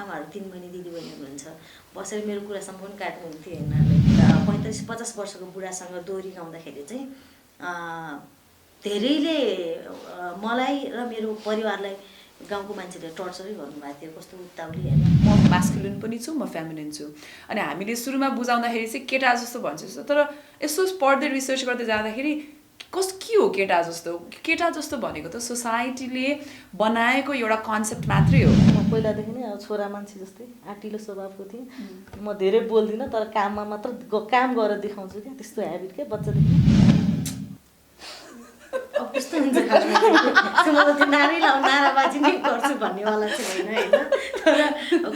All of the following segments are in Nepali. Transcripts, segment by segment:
आमाहरू 3 बहिनी दिदीबहिनी हुनुहुन्छ बसेर मेरो कुरासम्म पनि काट्नुहुन्थ्यो उनीहरूले 45-50 वर्षको बुढासँग दोहोरी गाउँदाखेरि चाहिँ धेरैले मलाई र मेरो परिवारलाई गाउँको मान्छेले टर्चरै गर्नुभएको थियो कस्तो उत्ताउली हैन म मास्कुलिन पनि छु म फेमिनिन छु अनि हामीले सुरुमा बुझाउँदाखेरि चाहिँ केटा जस्तो भन्छ जस्तो तर यसो पढ्दै रिसर्च गर्दै जाँदाखेरि के हो केटा जस्तो भनेको त सोसाइटीले बनाएको एउटा कन्सेप्ट मात्रै हो म पहिलादेखि नै छोरा मान्छे जस्तै आँटिलो स्वभावको थिएँ म धेरै बोल्दिनँ तर काममा मात्र काम गरेर देखाउँछु क्या त्यस्तो ह्याबिट क्या बच्चादेखि कस्तो हुन्छ म त त्यो नाराबाजी नै गर्छु भन्नेवाला चाहिँ होइन तर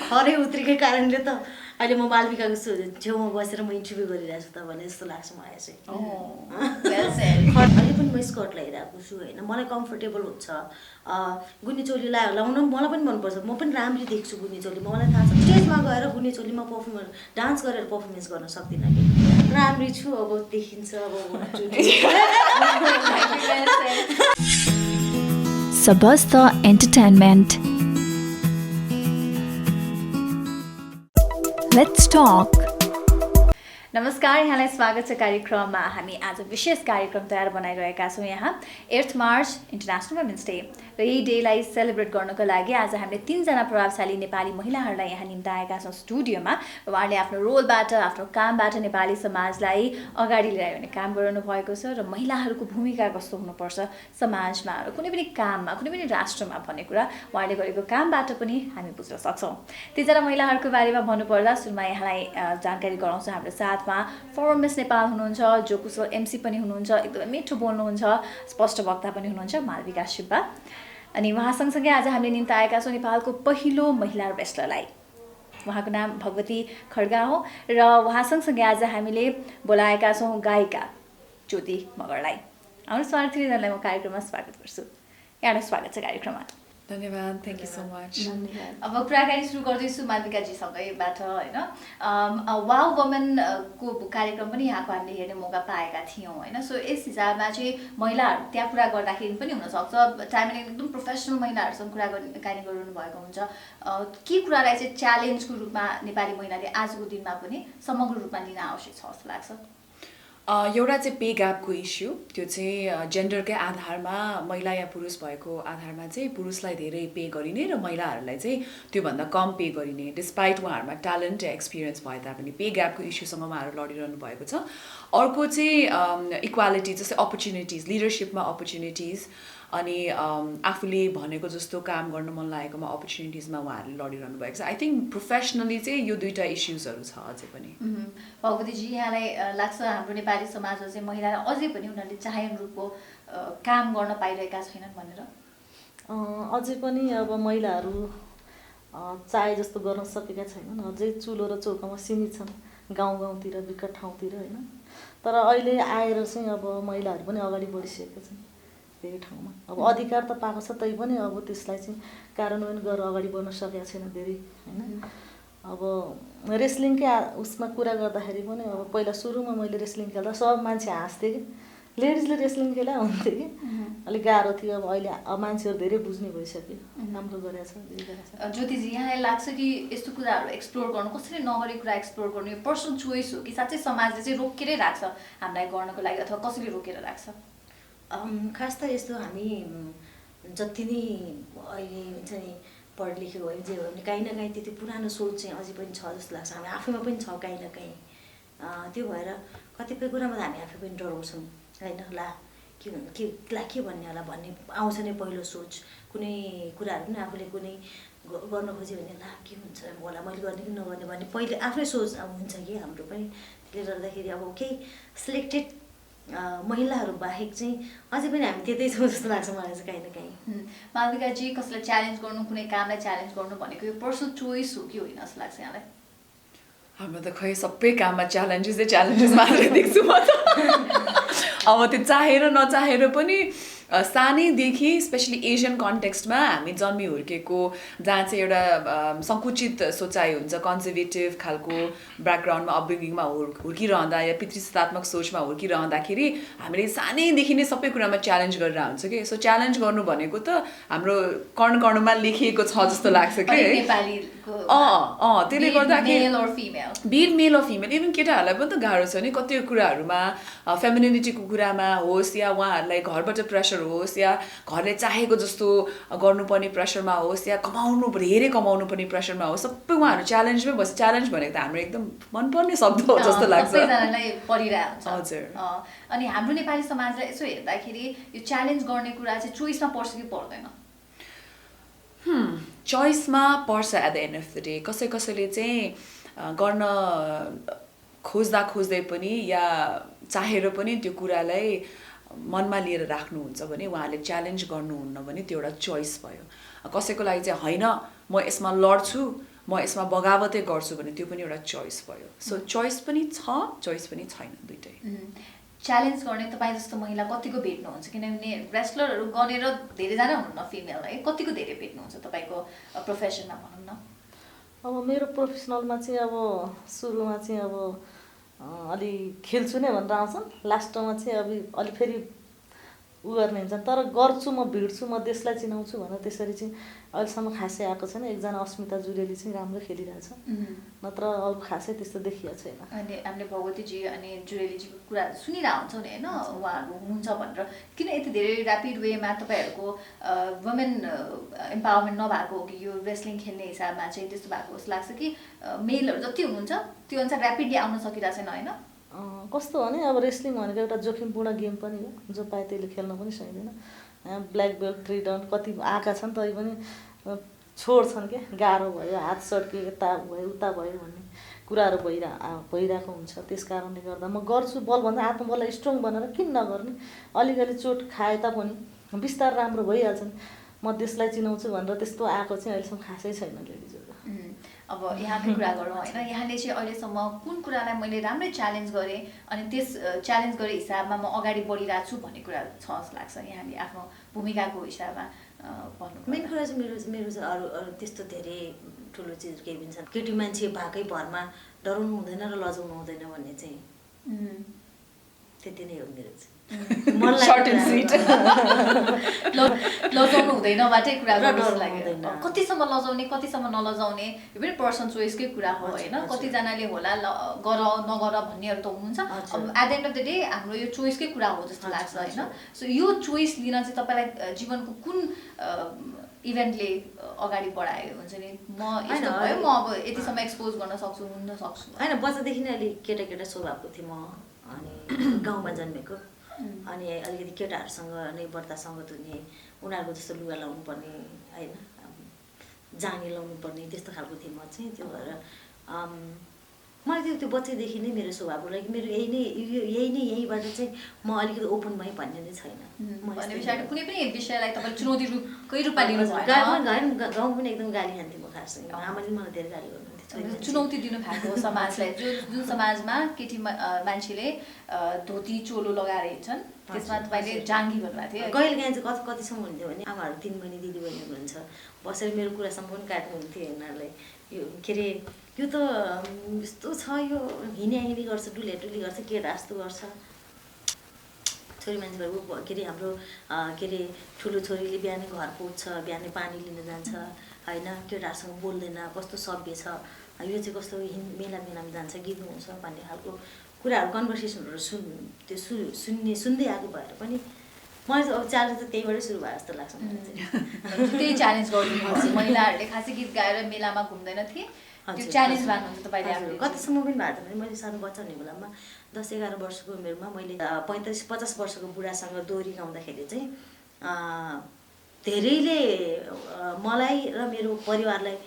खरै उत्रिकै कारणले त अहिले म मालविकाको छेउमा बसेर म इन्टरभ्यू गरिरहेको छु तपाईँलाई जस्तो लाग्छ मलाई चाहिँ अहिले पनि म स्कर्ट लगाइरहेको छु होइन मलाई कम्फर्टेबल हुन्छ गुन्नी चोली लाउन मलाई पनि मनपर्छ म पनि राम्ररी देख्छु गुन्नी चोली मलाई थाहा छ स्टेजमा गएर गुन्नी चोलीमा डान्स गरेर पर्फर्मेन्स गर्न सक्दिनँ कि राम्री छु अब देखिन्छ अब Sabasta Entertainment. Let's talk. नमस्कार यहाँलाई स्वागत छ कार्यक्रममा हामी आज विशेष कार्यक्रम तयार बनाइरहेका छौँ यहाँ 8 मार्च इन्टरनेसनल वुमेन्स डे र यही डेलाई सेलिब्रेट गर्नको लागि आज हामीले 3 जना प्रभावशाली नेपाली महिलाहरूलाई यहाँ निम्ताएका छौँ स्टुडियोमा उहाँहरूले आफ्नो रोलबाट आफ्नो कामबाट नेपाली समाजलाई अगाडि ल्याउने काम गरिरहनु भएको छ र महिलाहरूको भूमिका कस्तो हुनुपर्छ समाजमा र कुनै पनि काममा कुनै पनि राष्ट्रमा भन्ने कुरा उहाँहरूले गरेको कामबाट पनि हामी बुझ्न सक्छौँ। तीजना महिलाहरूको बारेमा भन्नुपर्दा सुरुमा यहाँलाई जानकारी गराउँछ हाम्रो साथमा फर मिस नेपाल हुनुहुन्छ जो कुशल एमसी पनि हुनुहुन्छ एकदमै मिठो बोल्नुहुन्छ स्पष्ट वक्ता पनि हुनुहुन्छ मालविका सुब्बा अनि उहाँ सँगसँगै आज हामीले निम्ति आएका छौँ नेपालको पहिलो महिला रेस्लरलाई उहाँको नाम भगवती खड्गा हो र उहाँ सँगसँगै आज हामीले बोलाएका छौँ गायिका ज्योति मगरलाई। हाम्रो स्वार्थीलाई म कार्यक्रममा स्वागत गर्छु। यहाँलाई स्वागत छ कार्यक्रममा। धन्यवाद थ्याङ्क यू सो मच। अब कुराकानी सुरु गर्दैछु मालविकाजीसँगैबाट होइन वाउ वुमेनको कार्यक्रम पनि यहाँको हामीले हेर्ने मौका पाएका थियौँ होइन सो यस हिसाबमा चाहिँ महिलाहरू त्यहाँ कुरा गर्दाखेरि पनि हुनसक्छ टाइमले एकदम प्रोफेसनल महिलाहरूसँग कुराकानी गरिरहनु भएको हुन्छ के कुरालाई चाहिँ च्यालेन्जको रूपमा नेपाली महिलाले आजको दिनमा पनि समग्र रूपमा लिन आवश्यक छ जस्तो लाग्छ? एउटा चाहिँ पे ग्यापको इस्यु त्यो चाहिँ जेन्डरकै आधारमा महिला या पुरुष भएको आधारमा चाहिँ पुरुषलाई धेरै पे गरिने र महिलाहरूलाई चाहिँ त्योभन्दा कम पे गरिने डिस्पाइट उहाँहरूमा ट्यालेन्ट या एक्सपिरियन्स भए तापनि पे ग्यापको इस्युसँग उहाँहरू लडिरहनु भएको छ। अर्को चाहिँ इक्वालिटी जस्तै अपर्च्युनिटिज लिडरसिपमा अपर्च्युनिटिज अनि आफूले भनेको जस्तो काम गर्न मन लागेकोमा अपर्च्युनिटिजमा उहाँहरूले लडिरहनु भएको छ। आई थिङ्क प्रोफेसनली चाहिँ यो दुईवटा इस्युजहरू छ अझै पनि। भगवतीजी यहाँलाई लाग्छ हाम्रो नेपाली समाजमा चाहिँ महिलालाई अझै पनि उनीहरूले चाहे अनुरूपको काम गर्न पाइरहेका छैनन् भनेर? अझै पनि अब महिलाहरू चाहे जस्तो गर्न सकेका छैनन् अझै चुलो र चौकामा सीमित छन् गाउँतिर विकट ठाउँतिर होइन तर अहिले आएर चाहिँ अब महिलाहरू पनि अगाडि बढिसकेका छन् धेरै ठाउँमा अब अधिकार त पाएको छ तै पनि अब त्यसलाई चाहिँ कार्यान्वयन गरेर अगाडि बढ्न सकेका छैन धेरै होइन। अब रेस्लिङकै उसमा कुरा गर्दाखेरि पनि अब पहिला सुरुमा मैले रेस्लिङ खेल्दा सब मान्छे हाँस्थे कि लेडिजले रेस्लिङ खेला हुन्थ्यो कि अलिक गाह्रो थियो अब अहिले मान्छेहरू धेरै बुझ्ने भइसक्यो राम्रो गरेछ। ज्योतिजी यहाँलाई लाग्छ कि यस्तो कुराहरू एक्सप्लोर गर्नु कसरी नगरेको कुरा एक्सप्लोर गर्नु यो पर्सनल चोइस हो कि साँच्चै समाजले चाहिँ रोकेरै राख्छ हामीलाई गर्नको लागि अथवा कसरी रोकेर राख्छ? खास त यस्तो हामी जति नै अहिले चाहिँ पढ लेखेको भयो जे भयो भने काहीँ न काहीँ त्यति पुरानो सोच चाहिँ अझै पनि छ जस्तो लाग्छ हामी आफैमा पनि छ काहीँ न काहीँ त्यो भएर कतिपय कुरामा त हामी आफै पनि डराउँछौँ होइन ला के भन्ने होला भन्ने आउँछ नै पहिलो सोच कुनै कुराहरू पनि आफूले कुनै गर्न खोज्यो भने ला के हुन्छ होला मैले गर्ने कि नगर्ने भन्ने पहिले आफ्नै सोच हुन्छ कि हाम्रो पनि त्यसले गर्दाखेरि अब केही सिलेक्टेड महिलाहरू बाहेक चाहिँ अझै पनि हामी त्यतै छौँ जस्तो लाग्छ मलाई चाहिँ काहीँ न काहीँ। मालविकाजी कसैलाई च्यालेन्ज गर्नु कुनै कामलाई च्यालेन्ज गर्नु भनेको यो पर्सनल चोइस हो कि होइन जस्तो लाग्छ यहाँलाई? हाम्रो त खै सबै काममा च्यालेन्जेस मात्रै देख्छु म त अब त्यो चाहेर नचाहेर पनि सानैदेखि स्पेसली एसियन कन्टेक्स्टमा हामी जन्मी हुर्केको जहाँ चाहिँ एउटा सङ्कुचित सोचाइ हुन्छ कन्जर्भेटिभ खालको ब्याकग्राउन्डमा अपब्रिङ्गिङमा हुर्किरहँदा या पितृसत्तात्मक सोचमा हुर्किरहँदाखेरि हामीले सानैदेखि नै सबै कुरामा च्यालेन्ज गरेर हुन्छ कि सो च्यालेन्ज गर्नु भनेको त हाम्रो कर्ण कर्णमा लेखिएको छ जस्तो लाग्छ कि नेपालीको त्यसले गर्दाखेरि male or female but male or female even केटाहरूलाई पनि त गाह्रो छ नि कति कुराहरूमा फेमिनिटीको कुरामा होस् या उहाँहरूलाई घरबाट प्रेसर होस् या घरले चाहेको जस्तो गर्नुपर्ने प्रेसरमा होस् या धेरै कमाउनु पर्ने प्रेसरमा होस् सबै उहाँहरू च्यालेन्जमै बस्छ च्यालेन्ज भनेको त हाम्रो एकदम मनपर्ने शब्द हो जस्तो लाग्छ सबैजनालाई परिरहेको हुन्छ हजुर अनि हाम्रो नेपाली समाजलाई यसो हेर्दाखेरि यो च्यालेन्ज गर्ने कुरा चाहिँ चोइसमा पर्छ कि पर्दैन चोइसमा पर्छ at the end of the day कसैले चाहिँ गर्न खोज्दै पनि या चाहेर पनि त्यो कुरालाई मनमा लिएर राख्नुहुन्छ भने उहाँले च्यालेन्ज गर्नुहुन्न भने त्यो एउटा चोइस भयो कसैको लागि चाहिँ होइन म यसमा लड्छु म यसमा बगावतै गर्छु भने त्यो पनि एउटा चोइस भयो सो चोइस पनि छ चोइस पनि छैन दुइटै च्यालेन्ज गर्ने तपाईँ जस्तो महिला कतिको भेट्नुहुन्छ किनभने रेस्लरहरू गरेर धेरैजना हुनुहुन्न फिमेल है कतिको धेरै भेट्नुहुन्छ तपाईँको प्रोफेसनमा भनौँ न अब मेरो प्रोफेसनलमा चाहिँ अब सुरुमा चाहिँ अब अलि खेल्छु नै भनेर आउँछन् लास्टमा चाहिँ अब अलि फेरि उ गर्ने हुन्छन् तर गर्छु म भिड्छु म देशलाई चिनाउँछु भनेर त्यसरी चाहिँ अहिलेसम्म खासै आएको छैन एकजना अस्मिता जुरेली चाहिँ राम्रो खेलिरहेछ नत्र अरू खासै त्यस्तो देखिएको छैन अनि हामीले भगवतीजी अनि जुरेलीजीको कुराहरू सुनिरहेको हुन्छौँ नि होइन उहाँहरू हुनुहुन्छ भनेर किन यति धेरै ऱ्यापिड वेमा तपाईँहरूको वुमेन इम्पावरमेन्ट नभएको हो कि यो रेस्लिङ खेल्ने हिसाबमा चाहिँ त्यस्तो भएको जस्तो लाग्छ कि मेलहरू जति हुनुहुन्छ त्यो अनुसार ऱ्यापिडली आउन सकिरहेको छैन होइन कस्तो भने अब रेस्लिङ भनेको एउटा जोखिमपूर्ण गेम पनि हो जो पाए त्यसले खेल्न पनि सकिँदैन ब्ल्याक बेल्ट 3 डाउन कति आएका छन् तै पनि छोड्छन् क्या गाह्रो भयो हात सड्के यता भयो उता भयो भन्ने कुराहरू भइरहेको हुन्छ त्यस कारणले गर्दा म गर्छु बलभन्दा आत्मबललाई स्ट्रङ बनाएर किन नगर्ने अलिकति चोट खाए तापनि बिस्तार राम्रो भइहाल्छन् म देशलाई चिनाउँछु भनेर त्यस्तो आएको चाहिँ अहिलेसम्म खासै छैन लेडिजहरू अब यहाँकै कुरा गरौँ होइन यहाँले चाहिँ अहिलेसम्म कुन कुरालाई मैले राम्रै च्यालेन्ज गरेँ अनि त्यस च्यालेन्ज गरे हिसाबमा म अगाडि बढिरहेको छु भन्ने कुरा छ जस्तो लाग्छ यहाँले आफ्नो भूमिकाको हिसाबमा भन्नु मेन कुरा चाहिँ मेरो चाहिँ अरू त्यस्तो धेरै ठुलो चिज केही पनि छ केटी मान्छे भएकै भरमा डराउनु हुँदैन र लजाउनु हुँदैन भन्ने चाहिँ त्यति नै हो मेरो चाहिँ सर्ट एन्ड स्वीट लजाउनु हुँदैनबाटै कुरा गर्नु लाग्यो कतिसम्म लजाउने कतिसम्म नलजाउने यो पनि पर्सन चोइसकै कुरा हो होइन कतिजनाले होला गर नगर भन्नेहरू त हुनुहुन्छ अब at the end of the day हाम्रो यो चोइसकै कुरा हो जस्तो लाग्छ होइन सो यो चोइस लिन चाहिँ तपाईँलाई जीवनको कुन इभेन्टले अगाडि बढायो हुन्छ नि म यस्तो भयो म अब यतिसम्म एक्सपोज गर्न सक्छु हुन सक्छु होइन बच्चादेखि नै अलिक केटा स्वभावको थिएँ म अनि गाउँमा जन्मेको अनि अलिकति केटाहरूसँग नै बढ्दासँग हुने उनीहरूको जस्तो लुगा लाउनु पर्ने होइन जाँगे लाउनु पर्ने त्यस्तो खालको थिएँ म चाहिँ त्यो भएर मलाई त्यो बच्चैदेखि नै मेरो स्वभाव लाइक मेरो यहीँबाट चाहिँ म अलिकति ओपन भएँ भन्ने नै छैन कुनै पनि विषयलाई तपाईँले चुनौतीकै रूपमा लिनु गाउँ पनि एकदम गाली खान्थेँ म खास आमाले मलाई धेरै गाली गर्नुहुन्थ्यो चुनौती दिनु भएको समाजलाई जुन समाजमा केटी मान्छेले धोती चोलो लगाएर हिँड्छन् त्यसमा तपाईँले जाङ्गी भन्नुभएको थियो कहिले काहीँ चाहिँ कतिसम्म हुन्थ्यो भने आमाहरू 3 बहिनी दिदी बहिनी हुनुहुन्छ बसेर मेरो कुरासम्म पनि काट्नुहुन्थ्यो उनीहरूलाई यो के अरे यो त यस्तो छ यो हिँडी गर्छ डुली गर्छ केटा जस्तो गर्छ छोरी मान्छेहरू के अरे हाम्रो के अरे ठुलो छोरीले बिहानै घर पुग्छ बिहानै पानी लिन जान्छ होइन केटाहरूसँग बोल्दैन कस्तो सभ्य छ यो चाहिँ कस्तो मेलामा जान्छ गीत हुन्छ भन्ने खालको कुराहरू कन्भर्सेसनहरू सुन्दै आएको भएर पनि मलाई चाहिँ अब च्यालेन्ज त त्यहीबाटै सुरु भयो जस्तो लाग्छ मलाई चाहिँ त्यही च्यालेन्ज गर्नु महिलाहरूले खासै गीत गाएर मेलामा घुम्दैन थिए त्यो च्यालेन्ज गर्नुहुन्छ तपाईँले कतिसम्म पनि भएको भने मैले सानो बच्चा हुने बेलामा 10-11 वर्षको उमेरमा मैले 45-50 वर्षको बुढासँग दोहोरी गाउँदाखेरि चाहिँ धेरैले मलाई र मेरो परिवारलाई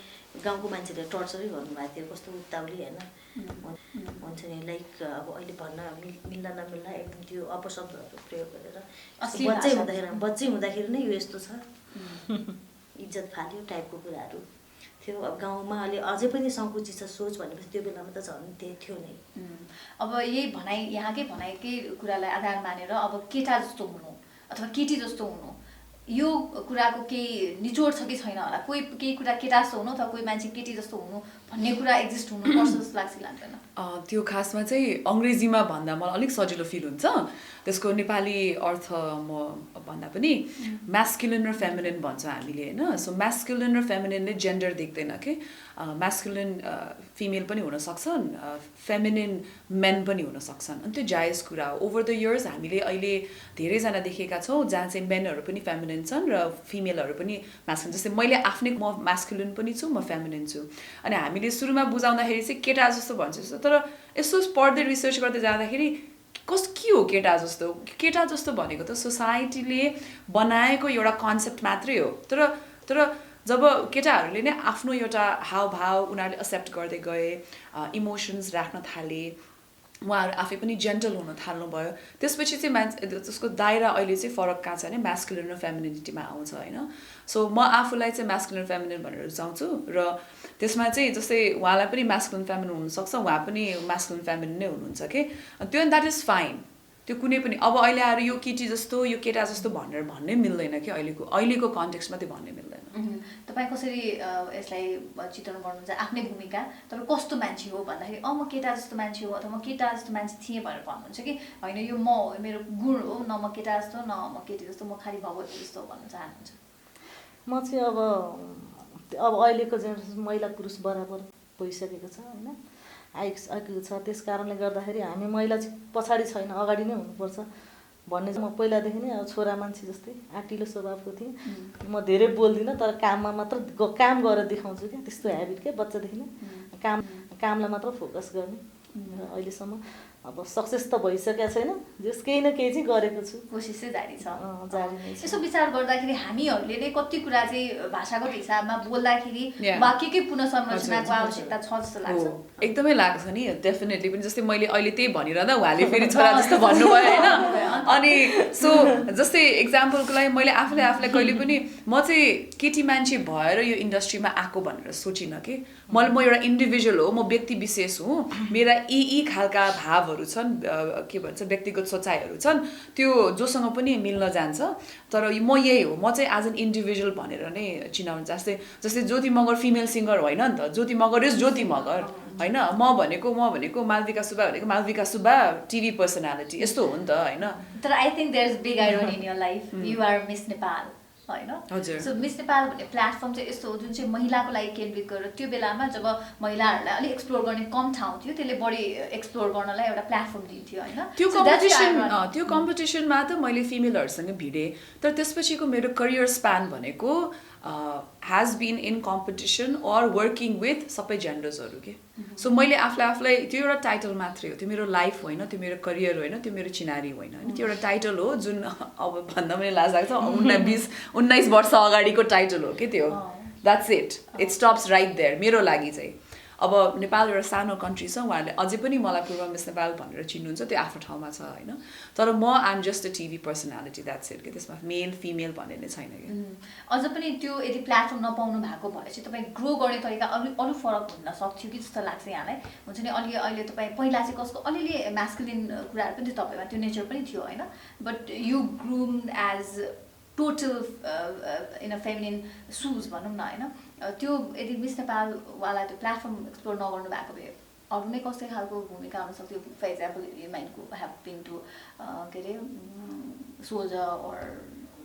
गाउँको मान्छेले टर्चरै गर्नुभएको थियो कस्तो उत्ताउली होइन भन्छ नि लाइक अब अहिले भन्न मिल्दा नमिल्दा एकदम त्यो अपशब्दहरू प्रयोग गरेर बच्चै हुँदाखेरि नै यो यस्तो छ इज्जत फाल्यो टाइपको कुराहरू थियो अब गाउँमा अहिले अझै पनि सङ्कुचित छ सोच भनेपछि त्यो बेलामा त झन् त्यही थियो नै अब यही भनाइ यहाँकै भनाइकै कुरालाई आधार मानेर अब केटा जस्तो हुनु अथवा केटी जस्तो हुनु यो कुराको केही निचोड छ कि छैन होला कोही केही कुरा केटा जस्तो हुनु अथवा कोही मान्छे केटी जस्तो हुनु भन्ने कुरा एक्जिस्ट हुनुपर्छ जस्तो लाग्छ लाग्दैन त्यो खासमा चाहिँ अङ्ग्रेजीमा भन्दा मलाई अलिक सजिलो फिल हुन्छ त्यसको नेपाली अर्थ म भन्दा पनि म्यास्कुलिन र फेमिनिन भन्छ हामीले होइन सो म्यास्कुलिन र फेमिनिनले जेन्डर देख्दैन कि म्यास्कुलिन फिमेल पनि हुन सक्छन्, फेमिनिन मेन पनि हुन सक्छन्, अनि त्यो जायज कुरा हो। ओभर द इयर्स हामीले अहिले धेरैजना देखेका छौँ जहाँ चाहिँ मेनहरू पनि फेमिनिन छन् र फिमेलहरू पनि म्यास्कुलिन। जस्तै मैले आफ्नै म म्यास्कुलिन पनि छु, म फेमिनिन छु, अनि हामीले सुरुमा बुझाउँदाखेरि चाहिँ केटा जस्तो भन्छ जस्तो, तर यसो पढ्दै रिसर्च गर्दै जाँदाखेरि के हो केटा जस्तो? केटा जस्तो भनेको त सोसाइटीले बनाएको एउटा कन्सेप्ट मात्रै हो। तर जब केटाहरूले नै आफ्नो एउटा हावभाव उनीहरूले एक्सेप्ट गर्दै गए, इमोसन्स राख्न थाले, उहाँहरू आफै पनि जेन्टल हुन थाल्नुभयो, त्यसपछि चाहिँ त्यसको दायरा अहिले चाहिँ फरक कहाँ छ भने म्यास्कुलिन र फेमिनिटीमा आउँछ होइन। सो म आफूलाई चाहिँ म्यास्कुलिन फेमिनिन भनेर रुचाउँछु र त्यसमा चाहिँ जस्तै उहाँलाई पनि म्यास्कुलिन फेमिनिन हुनसक्छ, उहाँ पनि म्यास्कुलिन फेमिनिन नै हुनुहुन्छ कि, त्यो द्याट इज फाइन। त्यो कुनै पनि अब अहिले आएर यो केटी जस्तो यो केटा जस्तो भनेर भन्नै मिल्दैन कि अहिलेको कन्टेक्स्टमा त्यो भन्नै मिल्दैन। तपाईँ कसरी यसलाई चित्रण गर्नुहुन्छ आफ्नै भूमिका, तपाईँ कस्तो मान्छे हो भन्दाखेरि म केटा जस्तो मान्छे हो अथवा म केटा जस्तो मान्छे थिएँ भनेर भन्नुहुन्छ कि होइन यो म हो, मेरो गुण हो, न म केटा जस्तो न म केटी जस्तो, म खालि भगवती जस्तो भन्न चाहनुहुन्छ? म चाहिँ अब अहिलेको जेनेरेसन महिला पुरुष बराबर भइसकेको छ होइन, आइसकेको छ। त्यस कारणले गर्दाखेरि हामी महिला चाहिँ पछाडि छैन, अगाडि नै हुनुपर्छ भन्ने चाहिँ म पहिलादेखि नै छोरा मान्छे जस्तै आँटिलो स्वभावको थिएँ। म धेरै बोल्दिनँ, तर काममा मात्र काम गरेर देखाउँछु क्या, त्यस्तो ह्याबिट क्या बच्चादेखि नै, कामलाई मात्र फोकस गर्ने। अहिलेसम्म अब सक्सेस त भइसकेको छैन, जस केही न केही चाहिँ गरेको छु, कोसिस चाहिँ जारी छ। जारी नै छ। यसो विचार गर्दाखेरि हामीहरूले नै कति कुरा चाहिँ भाषागत हिसाबमा बोल्दाखेरि वाक्यकै पुनः संरचनाको आवश्यकता छ जस्तो लाग्छ। एकदमै लाग्छ नि, डेफिनेटली पनि। जस्तै मैले अहिले त्यही भनिरहँदा उहाँले फेरि छोरा जस्तो भन्नुभयो होइन। अनि सो जस्तै इक्जाम्पलको लागि मैले आफूलाई कहिले पनि म चाहिँ केटी मान्छे भएर यो इन्डस्ट्रीमा आएको भनेर सोचिनँ कि। म एउटा इन्डिभिजुअल हो, म व्यक्ति विशेष हुँ, मेरा यी खालका भावहरू छन्, के भन्छ व्यक्तिगत सोचाइहरू छन्, त्यो जोसँग पनि मिल्न जान्छ। तर म यही हो, म चाहिँ एज एन इन्डिभिजुअल भनेर नै चिनाउनु। जस्तै ज्योति मगर फिमेल सिङ्गर होइन नि त, ज्योति मगर इज ज्योति मगर होइन। म भनेको मालविका सुब्बा भनेको मालविका सुब्बा टिभी पर्सनालिटी, यस्तो हो नि त होइन। तर I think there is big irony in your life, you are miss Nepal होइन। सो मिस नेपाल भन्ने प्लेटफर्म चाहिँ यस्तो हो जुन चाहिँ महिलाको लागि केन्द्रित गरेर, त्यो बेलामा जब महिलाहरूलाई अलिक एक्सप्लोर गर्ने कम ठाउँ थियो, त्यसले बढी एक्सप्लोर गर्नलाई एउटा प्लेटफर्म दिन्थ्यो होइन। त्यो कम्पिटिसनमा त मैले फिमेलहरूसँग भिडेँ, तर त्यसपछिको मेरो करियर स्प्यान भनेको has been in competition or working with सबै जेन्डर्सहरू के। सो मैले आफूलाई त्यो एउटा टाइटल मात्रै हो, त्यो मेरो लाइफ होइन, त्यो मेरो करियर होइन, त्यो मेरो चिनारी होइन होइन। त्यो एउटा टाइटल हो जुन अब भन्दा पनि लाज लाग्छ, 19 वर्ष अगाडिको टाइटल हो कि त्यो। That's it stops right there मेरो लागि चाहिँ। अब नेपाल एउटा सानो कन्ट्री छ, उहाँहरूले अझै पनि मलाई पूर्व मिस नेपाल भनेर चिन्नुहुन्छ, त्यो आफ्नो ठाउँमा छ होइन। तर म I'm just a TV personality, that's it कि। त्यसमा मेल फिमेल भन्ने नै छैन कि। अझ पनि त्यो यदि प्लेटफर्म नपाउनु भएको भए चाहिँ तपाईँ ग्रो गर्ने तरिका अरू फरक हुन सक्थ्यो कि जस्तो लाग्छ यहाँलाई? हुन्छ नि अहिले तपाईँ पहिला चाहिँ कसको अलिअलि म्यास्कुलिन कुराहरू पनि थियो तपाईँमा, त्यो नेचर पनि थियो होइन, but you groomed as total in a feminine shoes भनौँ न होइन। त्यो यदि मिस नेपालवाला त्यो प्लेटफर्म एक्सप्लोर नगर्नु भएको भए अरू नै कस्तो खालको भूमिका हुन सक्थ्यो? For example you mind could have been to के अरे soldier or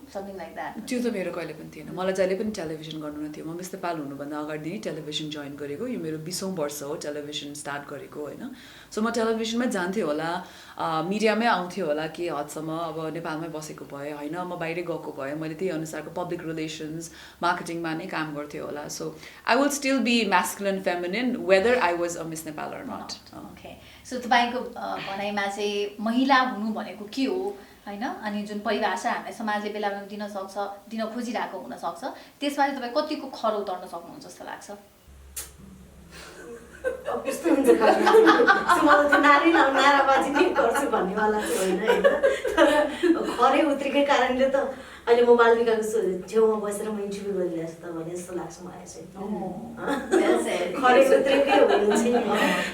something like that. त्यो त मेरो कहिले पनि थिएन, मलाई जहिले पनि टेलिभिजन गर्नु नै थियो। म मिस नेपाल हुनुभन्दा अगाडि नै टेलिभिजन जोइन गरेको, यो मेरो 20औँ वर्ष हो टेलिभिजन स्टार्ट गरेको होइन। सो म टेलिभिजनमै जान्थेँ होला, मिडियामै आउँथ्यो होला कि हदसम्म। अब नेपालमै बसेको भए होइन, म बाहिरै गएको भए मैले त्यही अनुसारको पब्लिक रिलेसन्स मार्केटिङमा नै काम गर्थेँ होला। So I will still be masculine feminine whether I was a Miss Nepal or not. Okay, so तपाईँको भनाइमा चाहिँ महिला हुनु भनेको के हो होइन, अनि जुन परिभाषा हामीलाई समाजले बेला बेला दिन खोजिरहेको हुनसक्छ, त्यसमा चाहिँ तपाईँ कतिको खर उतर्न सक्नुहुन्छ जस्तो लाग्छ? कस्तो हुन्छ मलाई त्यो नाराबाजी नै गर्छु भन्नेवाला चाहिँ होइन तर खरै उत्रेकै कारणले त अहिले म मालविकाको छेउमा बसेर म इन्टरभ्यू गरिरहेको छु त भने जस्तो लाग्छ मलाई चाहिँ। खरै उत्रेकै होइन चाहिँ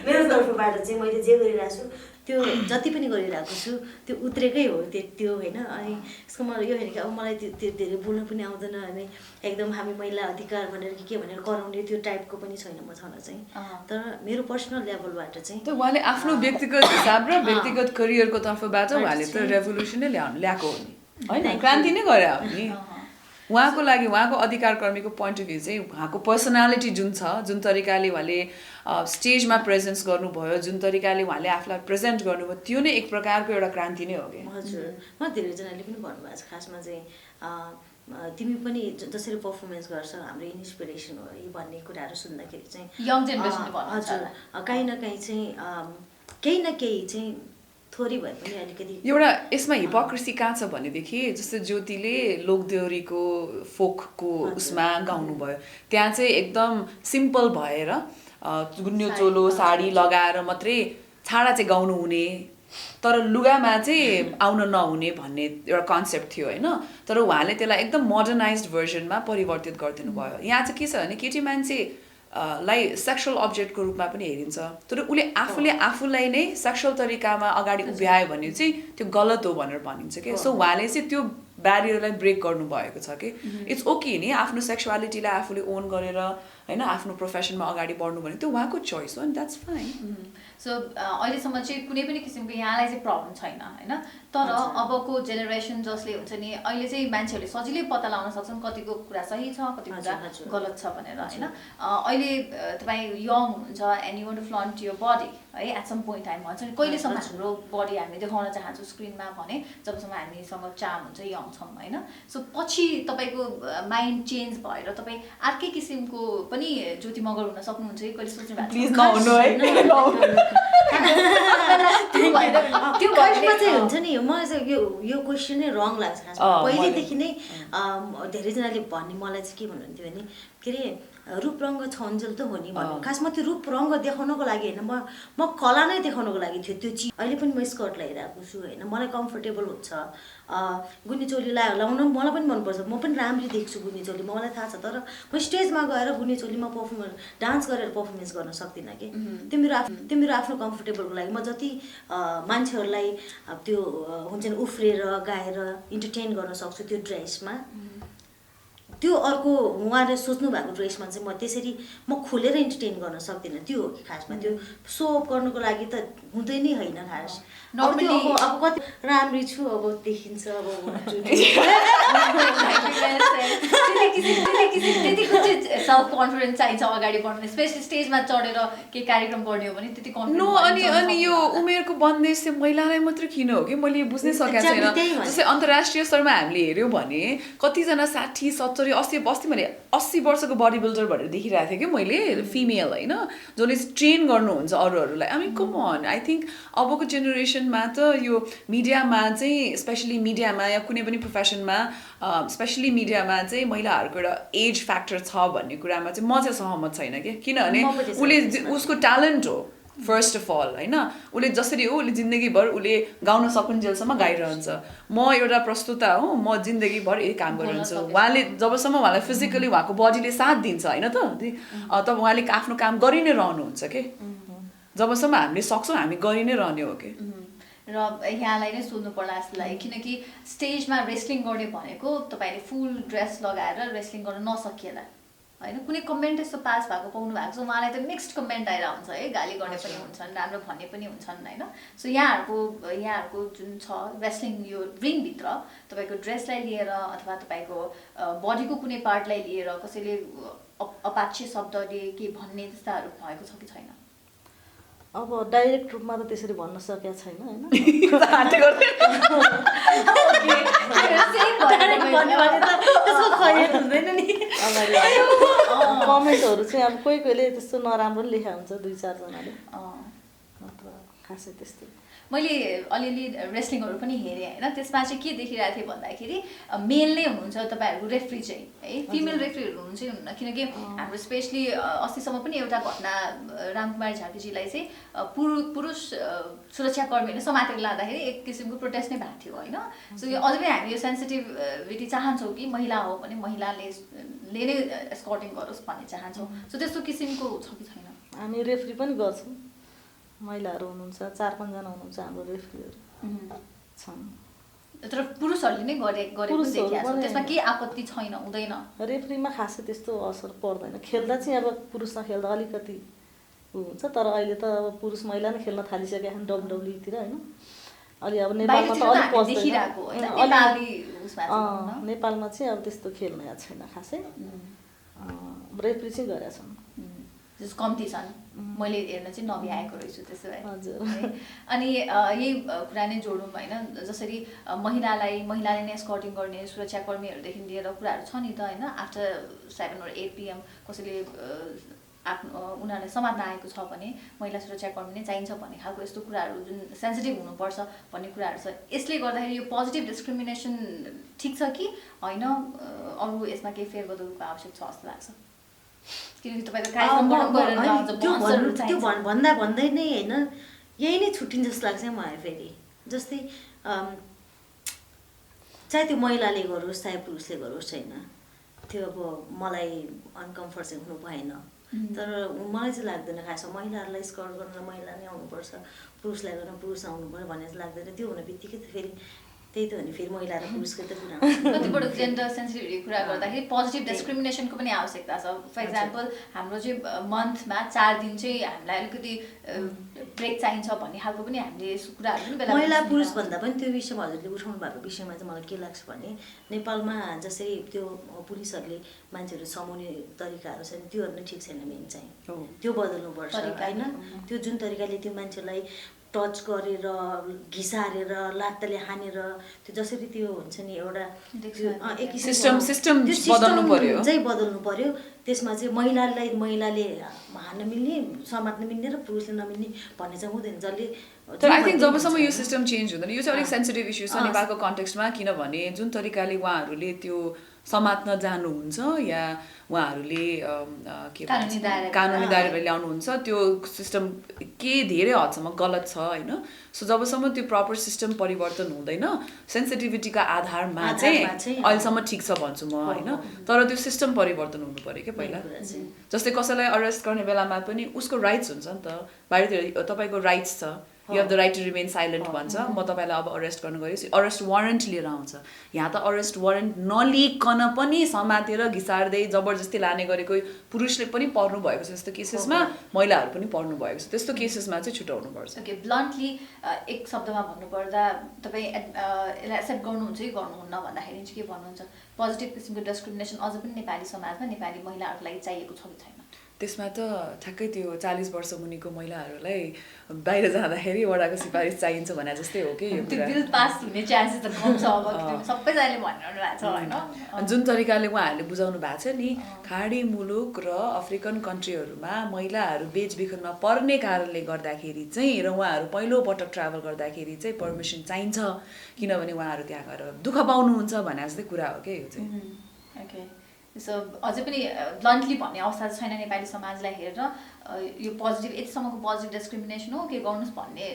मेरो तर्फबाट चाहिँ मैले जे गरिरहेको छु त्यो जति पनि गरिरहेको छु त्यो उत्रेकै हो त्यो होइन। अनि यसको मलाई यो होइन कि अब मलाई त्यो धेरै बोल्न पनि आउँदैन, अनि एकदम हामी महिला अधिकार भनेर के भनेर कराउने त्यो टाइपको पनि छैन म छन चाहिँ। तर मेरो पर्सनल लेभलबाट चाहिँ त उहाँले आफ्नो व्यक्तिगत हिसाब र व्यक्तिगत करियरको तर्फबाट उहाँले त रेभोल्युसनै ल्याएको हो नि होइन, क्रान्ति नै गरे हो नि। उहाँको लागि उहाँको अधिकार कर्मीको पोइन्ट अफ भ्यू चाहिँ उहाँको पर्सनालिटी जुन छ, जुन तरिकाले उहाँले स्टेजमा प्रेजेन्स गर्नुभयो, जुन तरिकाले उहाँले आफूलाई प्रेजेन्ट गर्नुभयो, त्यो नै एक प्रकारको एउटा क्रान्ति नै हो कि। हजुर, म धेरैजनाले पनि भन्नुभएको छ खासमा चाहिँ तिमी पनि जसरी पर्फर्मेन्स गर्छ हाम्रो इन्सपिरेसन हो यी भन्ने कुराहरू सुन्दाखेरि चाहिँ यङ जेनेरेसनले भन्नुहुन्छ हजुर काहीँ न काहीँ चाहिँ केही न केही चाहिँ थोरै भए पनि अलिकति एउटा यसमा हिपोक्रेसी कहाँ छ भनेदेखि जस्तै ज्योतिले लोकदेउरीको फोकको उसमा गाउनुभयो, त्यहाँ चाहिँ एकदम सिम्पल भएर गुन्यो चोलो साडी लगाएर मात्रै छाडा चाहिँ गाउनु हुने, तर लुगामा चाहिँ आउन नहुने भन्ने एउटा कन्सेप्ट थियो होइन। तर उहाँले त्यसलाई एकदम मोडर्नाइज्ड भर्जनमा परिवर्तित गरिदिनु भयो। यहाँ चाहिँ के छ भने केटी मान्छे लाई सेक्सुअल अब्जेक्टको रूपमा पनि हेरिन्छ, तर उसले आफूलाई नै सेक्सुअल तरिकामा अगाडि उभ्यायो भने चाहिँ त्यो गलत हो भनेर भनिन्छ कि। सो उहाँले चाहिँ त्यो ब्यारियरलाई ब्रेक गर्नुभएको छ कि इट्स ओके नि आफ्नो सेक्सुअलिटीलाई आफूले ओन गरेर होइन आफ्नो प्रोफेसनमा अगाडि बढ्नु भने त्यो उहाँको चोइस हो, एन्ड द्याट्स फाइन। सो अहिलेसम्म चाहिँ कुनै पनि किसिमको यहाँलाई चाहिँ प्रब्लम छैन होइन। तर अबको जेनेरेसन जसले हुन्छ नि अहिले चाहिँ मान्छेहरूले सजिलै पत्ता लगाउन सक्छन् कतिको कुरा सही छ कति कुरा गलत छ भनेर होइन। अहिले तपाईँ यङ हुनुहुन्छ and you want to flaunt your body है एट सम पोइन्ट टाइम भन्छ नि कहिलेसम्म हाम्रो बडी हामीले देखाउन चाहन्छौँ स्क्रिनमा भने जबसम्म हामीसँग चाम हुन्छ यङ छौँ होइन। सो पछि तपाईँको माइन्ड चेन्ज भएर तपाईँ अर्कै किसिमको पनि ज्योति मगर हुन सक्नुहुन्छ कि कहिले सोच्नु भएको छ? हुन्छ नि मलाई चाहिँ यो क्वेसन नै रङ लाग्छ खासमा। पहिलेदेखि नै धेरैजनाले भन्ने मलाई चाहिँ के भन्नुहुन्थ्यो भने के अरे रूप रङ्ग छन्जेल त हो नि भन्नु। खासमा त्यो रूप रङ्ग देखाउनको लागि होइन, म कला नै देखाउनको लागि थियो त्यो चिज। अहिले पनि म स्कर्ट लगाइरहेको छु होइन, मलाई कम्फर्टेबल हुन्छ। गुन्नी चोली लाउन मलाई पनि मनपर्छ, म पनि राम्ररी देख्छु गुन्नी चोली, मलाई थाहा छ। तर म स्टेजमा गएर गुन्नी चोलीमा डान्स गरेर पर्फर्मेन्स गर्न सक्दिनँ कि। त्यो मेरो आफ्नो कम्फर्टेबलको लागि म जति मान्छेहरूलाई त्यो हुन्छ नि उफ्रेर गाएर इन्टरटेन गर्न सक्छु त्यो ड्रेसमा, त्यो अर्को उहाँले सोच्नु भएको ड्रेसमा चाहिँ म त्यसरी म खोलेर इन्टरटेन गर्न सक्दिनँ। त्यो हो कि खासमा त्यो सो अप गर्नुको लागि त हुँदै नै होइन खास। अब कति राम्री छु अब देखिन्छ अब सेल्फ कन्फिडेन्स चाहिन्छ अगाडि बढ्नु, स्पेसली स्टेजमा चढेर केही कार्यक्रम गर्ने हो भने त्यति कन्फिडेन्स। अनि यो उमेरको बन्देज चाहिँ महिलालाई मात्रै किन हो कि मैले यो बुझ्नै सकेको छैन। जस्तै अन्तर्राष्ट्रिय स्तरमा हामीले हेऱ्यौँ भने कतिजना 60, 70, 80 भने 80 वर्षको बडी बिल्डर भनेर देखिरहेको थिएँ कि मैले फिमेल होइन, जसले ट्रेन गर्नुहुन्छ अरूहरूलाई। I mean come on, I think अबको जेनेरेसनमा त यो मिडियामा चाहिँ स्पेसली मिडियामा या कुनै पनि प्रोफेसनमा स्पेसली मिडियामा चाहिँ महिलाहरूको एउटा एज फ्याक्टर छ भन्ने कुरामा चाहिँ म चाहिँ सहमत छैन कि। किनभने उसले उसको ट्यालेन्ट हो फर्स्ट अफ अल होइन, उसले जसरी हो उसले जिन्दगीभर उसले गाउन सकुन्जेलसम्म गाइरहन्छ। म एउटा प्रस्तुता हुँ, म जिन्दगीभर यही काम गरिरहन्छु। उहाँले जबसम्म उहाँलाई फिजिकली उहाँको बडीले साथ दिन्छ होइन त तब उहाँले आफ्नो काम गरि नै रहनुहुन्छ कि। जबसम्म हामीले सक्छौँ हामी गरि नै रहने हो कि। र यहाँलाई नै सोध्नु पर्ला जस्तो लाग्यो किनकि स्टेजमा रेस्लिङ गर्ने भनेको तपाईँले फुल ड्रेस लगाएर रेस्लिङ गर्न नसकिएला होइन। कुनै कमेन्ट यस्तो पास भएको पाउनु भएको छ उहाँलाई त मिक्स्ड कमेन्ट आइरहेको हुन्छ है, गाली गर्ने पनि हुन्छन् राम्रो भन्ने पनि हुन्छन् होइन। सो यहाँहरूको जुन छ रेस्लिङ यो रिङभित्र तपाईँको ड्रेसलाई लिएर अथवा तपाईँको बडीको कुनै पार्टलाई लिएर कसैले अपाक्षे शब्दले के भन्ने त्यस्ताहरू भएको छ कि छैन? अब डाइरेक्ट रूपमा त त्यसरी भन्न सकेको छैन होइन। कमेन्टहरू चाहिँ अब कोहीले त्यस्तो नराम्रो पनि लेखा हुन्छ 2-4 जनाले, नत्र खासै त्यस्तो। मैले अलिअलि रेस्लिङहरू पनि हेरेँ होइन, त्यसमा चाहिँ के देखिरहेको थिएँ भन्दाखेरि मेल नै हुनुहुन्छ तपाईँहरूको रेफ्री चाहिँ है, फिमेल रेफ्रीहरू हुनु चाहिँ हुन्न। किनकि हाम्रो स्पेसली अस्तिसम्म पनि एउटा घटना रामकुमार झाँकीजीलाई चाहिँ पुरुष सुरक्षाकर्मीहरूले समातेर लाँदाखेरि एक किसिमको प्रोटेस्ट नै भएको थियो होइन। सो यो अझै पनि हामी यो सेन्सिटिभिटी चाहन्छौँ कि महिला हो भने महिलाले नै एस्कर्टिङ गरोस् भन्ने चाहन्छौँ। सो त्यस्तो किसिमको छ कि छैन? हामी रेफ्री पनि गर्छौँ, महिलाहरू हुनुहुन्छ 4-5 जना हुनुहुन्छ हाम्रो रेफ्रीहरू छन्। तर पुरुषहरूले नै गरेको देखिएको छ, त्यसमा केही आपत्ति छैन हुँदैन? रेफ्रीमा खासै त्यस्तो असर पर्दैन, खेल्दा चाहिँ अब पुरुषमा खेल्दा अलिकति हुन्छ। तर अहिले त अब पुरुष महिला नै खेल्न थालिसकेका छन् WWE तिर होइन। अलि अब नेपालमा त अलिक पस्दैन देखिरहेको होइन नेपाली उसमा चाहिँ अँ, नेपालमा चाहिँ अब त्यस्तो खेल्ने छैन खासै रेफ्री चाहिँ गरेका छन् जस कम्ती छन् मैले हेर्न चाहिँ नभ्याएको रहेछु त्यसो भए हजुर। है। अनि यही कुरा नै जोडौँ होइन जसरी महिलाले नै स्कर्टिङ गर्ने सुरक्षाकर्मीहरूदेखि लिएर कुराहरू छ नि त होइन आफ्टर 7 or 8 PM कसैले आफ्नो उनीहरूलाई समात्न आएको छ भने महिला सुरक्षाकर्मी नै चाहिन्छ भन्ने खालको यस्तो कुराहरू जुन सेन्सिटिभ हुनुपर्छ भन्ने कुराहरू छ यसले गर्दाखेरि यो पोजिटिभ डिस्क्रिमिनेसन ठिक छ कि होइन अरू यसमा केही फेरबदलको आवश्यक छ जस्तो लाग्छ किनकि तपाईँ त कार्यक्रमबाट गएर त्यो भन्दा भन्दै नै होइन यही नै छुट्टिन्छ जस्तो लाग्छ मलाई फेरि जस्तै चाहे त्यो महिलाले गरोस् चाहे पुरुषले गरोस् होइन त्यो अब मलाई अनकम्फर्ट चाहिँ हुनु भएन तर मलाई चाहिँ लाग्दैन खासमा महिलाहरूलाई स्कर्ट गर्न महिला नै आउनुपर्छ पुरुषलाई गर्न पुरुष आउनु पर्यो भन्ने चाहिँ लाग्दैन त्यो हुने बित्तिकै त फेरि त्यही त हो नि फेरि महिला र पुरुषको त कुरा कतिपल्ट जेन्डर सेन्सिटिभिटी कुरा गर्दाखेरि पोजिटिभ डिस्क्रिमिनेसनको पनि आवश्यकता छ फर इक्जाम्पल हाम्रो चाहिँ मन्थमा 4 दिन चाहिँ हामीलाई अलिकति ब्रेक चाहिन्छ भन्ने खालको पनि हामीले यस्तो कुराहरू पनि बेला महिला पुरुष भन्दा पनि त्यो विषयमा हजुरले उठाउनु भएको विषयमा चाहिँ मलाई के लाग्छ भने नेपालमा जसरी त्यो पुलिसहरूले मान्छेहरू समाउने तरिकाहरू छन् त्योहरू नै ठिक छैन मेन चाहिँ त्यो बदल्नुपर्छ होइन त्यो जुन तरिकाले त्यो मान्छेलाई टच गरेर घिसारेर लात्ताले हानेर त्यो जसरी त्यो हुन्छ नि एउटा सिस्टम बदल्नु पर्यो चाहिँ बदल्नु पर्यो त्यसमा चाहिँ महिलाले हान्न मिल्ने समात्न मिल्ने र पुरुषले नमिल्ने भन्ने चाहिँ हुँदैन जसले तर आई थिङ्क जबसम्म यो सिस्टम चेन्ज हुँदैन यो चाहिँ अलिक सेन्सिटिभ इस्यु छ नेपालको कन्टेक्स्टमा किनभने जुन तरिकाले उहाँहरूले त्यो समात्न जानुहुन्छ या उहाँहरूले के कानुनी दायरामा ल्याउनुहुन्छ त्यो सिस्टम के धेरै हदसम्म गलत छ होइन सो जबसम्म त्यो प्रपर सिस्टम परिवर्तन हुँदैन सेन्सिटिभिटीका आधारमा चाहिँ अहिलेसम्म ठिक छ भन्छु म होइन तर त्यो सिस्टम परिवर्तन हुनु पर्यो क्या पहिला जस्तै कसैलाई अरेस्ट गर्ने बेलामा पनि उसको राइट्स हुन्छ नि त बाहिरतिर तपाईँको राइट्स छ you have the right to remain silent भन्छ म तपाईँलाई अब अरेस्ट गर्नु गएपछि अरेस्ट वारेन्ट लिएर आउँछ यहाँ त अरेस्ट वारेन्ट नलिकन पनि समातेर घिसार्दै जबरजस्ती लाने गरेको पुरुषले पनि पर्नु भएको छ त्यस्तो केसेसमा महिलाहरू पनि पर्नु भएको छ त्यस्तो केसेसमा चाहिँ छुटाउनुपर्छ ओके ब्लन्टली एक शब्दमा भन्नुपर्दा तपाईँ यसलाई एक्सेप्ट गर्नुहुन्छ कि गर्नुहुन्न भन्दाखेरि चाहिँ के भन्नुहुन्छ पोजिटिभ किसिमको डिस्क्रिमिनेसन अझ पनि नेपाली समाजमा नेपाली महिलाहरूको लागि चाहिएको छ कि छैन त्यसमा त ठ्याक्कै त्यो 40 वर्ष मुनिको महिलाहरूलाई बाहिर जाँदाखेरि वडाको सिफारिस चाहिन्छ भने जस्तै हो कि यो त्यो बिल पास हुने चान्सेस त कम छ अब सबैजनाले भनिरहनु भएको छ होइन जुन तरिकाले उहाँहरूले बुझाउनु भएको छ नि खाडी मुलुक र अफ्रिकन कन्ट्रीहरूमा महिलाहरू बेचबिखनमा पर्ने कारणले गर्दाखेरि चाहिँ र उहाँहरू पहिलोपटक ट्राभल गर्दाखेरि चाहिँ पर्मिसन चाहिन्छ किनभने उहाँहरू त्यहाँ गएर दुःख पाउनुहुन्छ भने जस्तै कुरा हो क्या यो चाहिँ ओके सो अझै पनि ब्लन्टली भन्ने अवस्था छैन नेपाली समाजलाई हेरेर यो पोजिटिभ यतिसम्मको पोजिटिभ डिस्क्रिमिनेसन हो के गर्नुहोस् भन्ने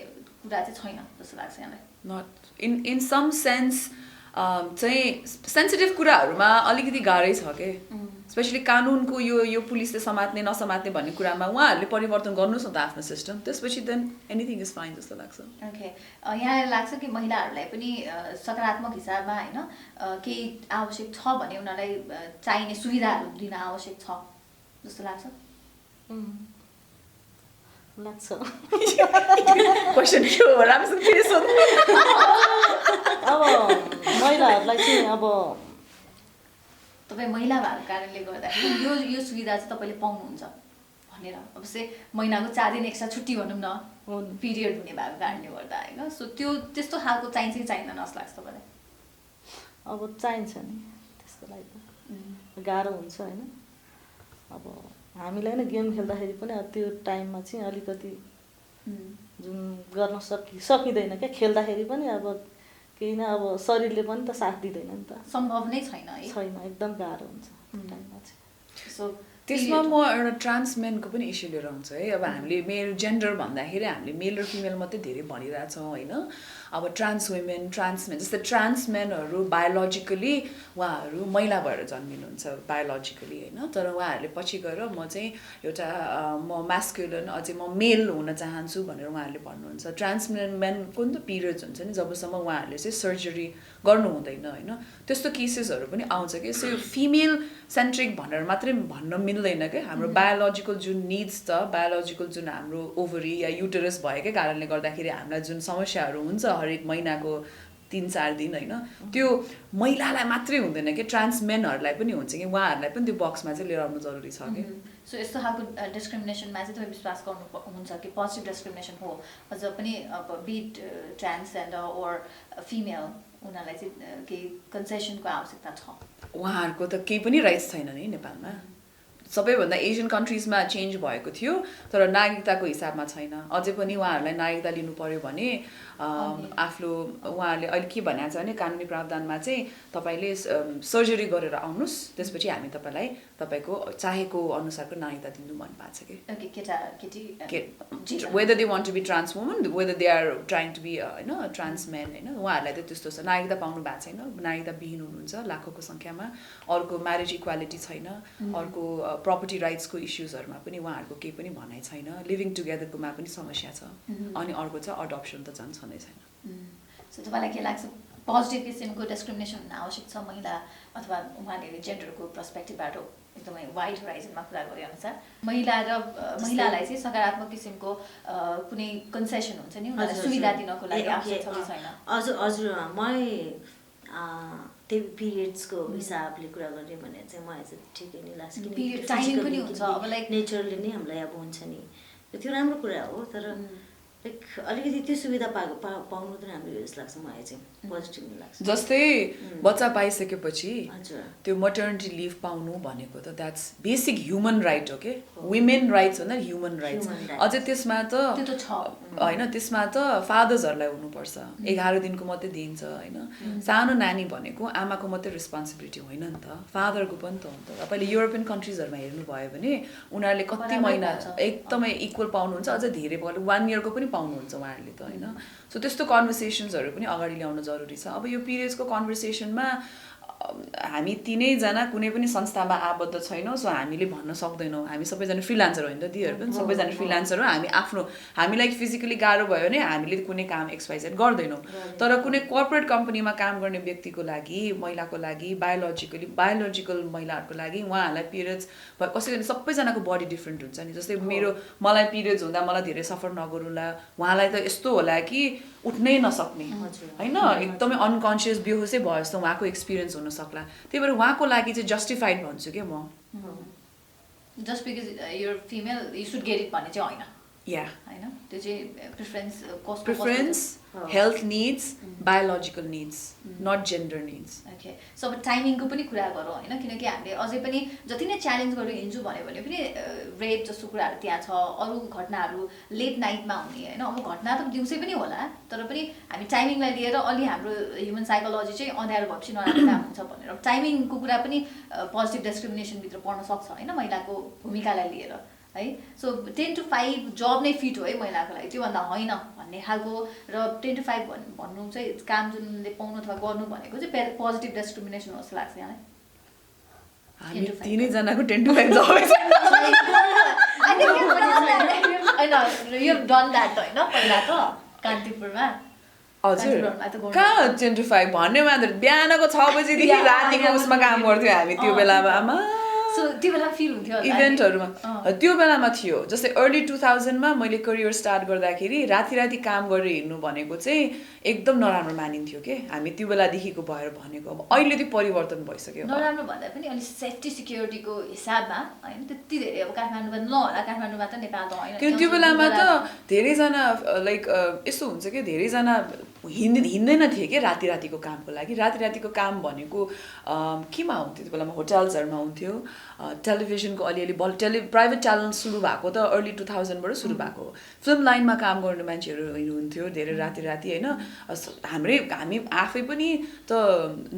कुरा चाहिँ छैन जस्तो लाग्छ यहाँलाई नट इन सम सेन्स चाहिँ सेन्सिटिभ कुराहरूमा अलिकति गाह्रै छ के स्पेसली कानुनको यो पुलिसले समात्ने नसमात्ने भन्ने कुरामा उहाँहरूले परिवर्तन गर्नुहोस् न त आफ्नो सिस्टम त्यसपछि देन एनिथिङ इज फाइन जस्तो लाग्छ ओके यहाँलाई लाग्छ कि महिलाहरूलाई पनि सकारात्मक हिसाबमा होइन केही आवश्यक छ भने उनीहरूलाई चाहिने सुविधाहरू दिन आवश्यक छ जस्तो लाग्छ क्वेसन के हो राम्रोसँग फेरि सोध्नु अब महिलाहरूलाई चाहिँ अब तपाईँ महिला भएको कारणले गर्दाखेरि यो सुविधा चाहिँ तपाईँले पाउनुहुन्छ भनेर अब चाहिँ महिनाको 4 दिन एक्स्ट्रा छुट्टी भनौँ न पिरियड हुने भएको कारणले गर्दा होइन सो त्यो त्यस्तो खालको चाहिन्छ कि चाहिँदैन जस्तो लाग्छ तपाईँलाई अब चाहिन्छ नि त्यसको लागि त गाह्रो हुन्छ होइन अब हामीलाई नै गेम खेल्दाखेरि पनि अब त्यो टाइममा चाहिँ अलिकति जुन गर्न सकिँदैन क्या खेल्दाखेरि पनि अब केही न अब शरीरले पनि त साथ दिँदैन नि त सम्भव नै छैन है छैन एकदम गाह्रो हुन्छ टाइममा चाहिँ सो त्यसमा म एउटा ट्रान्समेनको पनि इस्यु लिएर आउँछु है अब हामीले मेल जेन्डर भन्दाखेरि हामीले मेल र फिमेल मात्रै धेरै भनिरहेछौँ होइन अब ट्रान्स वुमेन ट्रान्समेन जस्तै ट्रान्समेनहरू बायोलोजिकली उहाँहरू महिला भएर जन्मिनुहुन्छ बायोलोजिकली होइन तर उहाँहरूले पछि गएर म चाहिँ एउटा म म्यास्कुलन अझै म मेल हुन चाहन्छु भनेर उहाँहरूले भन्नुहुन्छ ट्रान्समेनको नि त पिरियड्स हुन्छ नि जबसम्म उहाँहरूले चाहिँ सर्जरी गर्नु हुँदैन होइन त्यस्तो केसेसहरू पनि आउँछ कि सो यो फिमेल सेन्ट्रिक भनेर मात्रै भन्न मिल्दैन क्या हाम्रो बायोलोजिकल जुन निड्स छ बायोलोजिकल जुन हाम्रो ओभरी या युटरस भएकै कारणले गर्दाखेरि हामीलाई जुन समस्याहरू हुन्छ हरेक महिनाको 3-4 दिन होइन त्यो महिलालाई मात्रै हुँदैन कि ट्रान्समेनहरूलाई पनि हुन्छ कि उहाँहरूलाई पनि त्यो बक्समा चाहिँ लिएर आउनु जरुरी छ कि सो यस्तो खालको डिस्क्रिमिनेसनमा चाहिँ तपाईँ विश्वास गर्नुहुन्छ कि पोजिटिभ डिस्क्रिमिनेसन हो अझ पनि अब बिट ट्रान्सजेन्डर ओर फिमेल उनीहरूलाई चाहिँ केही कन्सेसनको आवश्यकता छ उहाँहरूको त केही पनि राइट्स छैन नि नेपालमा सबैभन्दा एसियन कन्ट्रिजमा चेन्ज भएको थियो तर नागरिकताको हिसाबमा छैन अझै पनि उहाँहरूलाई नागरिकता लिनु पर्यो भने आफ्नो उहाँहरूले अहिले के भनेको छ भने कानुनी प्रावधानमा चाहिँ तपाईँले सर्जरी गरेर आउनुहोस् त्यसपछि हामी तपाईँलाई तपाईँको चाहेको अनुसारको नागरिकता दिनु मन भएको छ कि whether they want to be trans woman whether they are trying to be होइन ट्रान्स मेन होइन उहाँहरूलाई त त्यस्तो छ नागरिकता पाउनु भएको छैन नागरिकता विहीन हुनुहुन्छ लाखौँको सङ्ख्यामा अर्को म्यारेज इक्वालिटी छैन अर्को प्रपर्टी राइट्सको इस्युजहरूमा पनि उहाँहरूको केही पनि भनाइ छैन लिभिङ टुगेदरकोमा पनि समस्या छ अनि अर्को चाहिँ अडप्सन त झन् छँदै छैन सो तपाईँलाई के लाग्छ पोजिटिभ किसिमको डिस्क्रिमिनेसन हुन आवश्यक छ महिला अथवा उहाँले जेन्डरको पर्सपेक्टिभबाट एकदमै वाइड होराइजनमा कुरा गरे अनुसार महिलालाई चाहिँ सकारात्मक किसिमको कुनै कन्सेसन हुन्छ नि उनीहरूलाई सुविधा दिनको लागि आवश्यक छ कि छैन हजुर मलाई त्यो पिरियड्सको हिसाबले कुरा गर्ने भने चाहिँ मलाई चाहिँ ठिकै नै लाग्छ पिरियड टाइमिङ पनि हुन्छ अब लाइक नेचरली नै हामीलाई अब हुन्छ नि त्यो राम्रो कुरा हो तर लाइक अलिकति त्यो सुविधा पाउनु त राम्रो जस्तो लाग्छ मलाई चाहिँ पोजिटिभ नै लाग्छ जस्तै बच्चा पाइसकेपछि हजुर त्यो मटर्निटी लिभ पाउनु भनेको त द्याट्स बेसिक ह्युमन राइट हो के वुमेन राइट्स भन्दा ह्युमन राइट्स अझै त्यसमा त होइन त्यसमा त फादर्सहरूलाई हुनुपर्छ 11 दिनको मात्रै दिन्छ होइन सानो नानी भनेको आमाको मात्रै रेस्पोन्सिबिलिटी होइन नि त फादरको पनि त हो नि त तपाईँले युरोपियन कन्ट्रिजहरूमा हेर्नुभयो भने उनीहरूले कति महिना एकदमै इक्वल पाउनुहुन्छ अझ धेरै 1 इयरको पनि पाउनुहुन्छ उहाँहरूले त होइन सो त्यस्तो कन्भर्सेसन्सहरू पनि अगाडि ल्याउनु जरुरी छ अब यो पिरियड्सको कन्भर्सेसनमा हामी तीनैजना कुनै पनि संस्थामा आबद्ध छैनौँ सो हामीले भन्न सक्दैनौँ हामी सबैजना फ्रिलान्सर होइन त दिदीहरू पनि सबैजना फ्रिलान्सर हो हामी आफ्नो हामीलाई फिजिकली गाह्रो भयो भने हामीले कुनै काम XYZ गर्दैनौँ तर कुनै कर्पोरेट कम्पनीमा काम गर्ने व्यक्तिको लागि महिलाको लागि बायोलोजिकल महिलाहरूको लागि उहाँहरूलाई पिरियड्स कसै सबैजनाको बडी डिफ्रेन्ट हुन्छ नि जस्तै मलाई पिरियड्स हुँदा मलाई धेरै सफर नगरौँला उहाँलाई त यस्तो होला कि उठ्नै नसक्ने होइन एकदमै अनकन्सियस बेहोसै भयो जस्तो उहाँको एक्सपिरियन्स हुन सक्ला त्यही भएर उहाँको लागि चाहिँ जस्टिफाइड भन्छु क्या म just because your female you should get it भन्ने चाहिँ होइन या होइन त्यो चाहिँ preference health needs biological needs not gender needs okay so अब टाइमिङको पनि कुरा गरौँ होइन किनकि हामीले अझै पनि जति नै च्यालेन्ज गरेर हिँड्छु भन्यो भने पनि रेप जस्तो कुराहरू त्यहाँ छ अरू घटनाहरू लेट नाइटमा हुने होइन अब घटना त दिउँसै पनि होला तर पनि हामी टाइमिङलाई लिएर अलि हाम्रो ह्युमन साइकोलोजी चाहिँ अँध्यारो भएपछि नराम्रो काम हुन्छ भनेर टाइमिङको कुरा पनि पोजिटिभ डिस्क्रिमिनेसनभित्र पर्न सक्छ होइन महिलाको भूमिकालाई लिएर है सो 10 to 5 जब नै फिट हो है महिलाको लागि त्योभन्दा होइन भन्ने खालको र 10 to 5 भन्नु चाहिँ काम जुनले पाउनु अथवा गर्नु भनेको चाहिँ पोजिटिभ डिस्क्रिमिनेसन हो जस्तो लाग्छ यहाँलाई हामी तीनैजनाको 10 to 5 होइन यु डन द्याट होइन पहिला त कान्तिपुरमा हजुर कहाँ 10 to 5 भन्ने मात्र बिहानको 6 बजीदेखि रातिको उसमा काम गर्थ्यौँ हामी त्यो बेलामा आमा सो त्यो बेला फिल हुन्थ्यो इभेन्टहरूमा त्यो बेलामा थियो जस्तै अर्ली 2000मा मैले करियर स्टार्ट गर्दाखेरि राति काम गरेर हिँड्नु भनेको चाहिँ एकदम नराम्रो मानिन्थ्यो के हामी त्यो बेलादेखिको भएर भनेको अब अहिले त्यो परिवर्तन भइसक्यो नराम्रो भन्दा पनि अलिक सेफ्टी सिक्युरिटीको हिसाबमा होइन त्यति धेरै अब काठमाडौँमा नहोला काठमाडौँमा त नेपाल त होइन किन त्यो बेलामा त धेरैजना लाइक यस्तो हुन्छ कि धेरैजना हिँड्दैन थिए कि रातिको कामको लागि रातिको काम भनेको केमा हुन्थ्यो त्यो बेलामा होटल्सहरूमा हुन्थ्यो टेलिभिजनको अलिअलि प्राइभेट च्यानल सुरु भएको त अर्ली 2000बाट सुरु भएको फिल्म लाइनमा काम गर्ने मान्छेहरू हुन्थ्यो धेरै राति होइन हामी आफै पनि त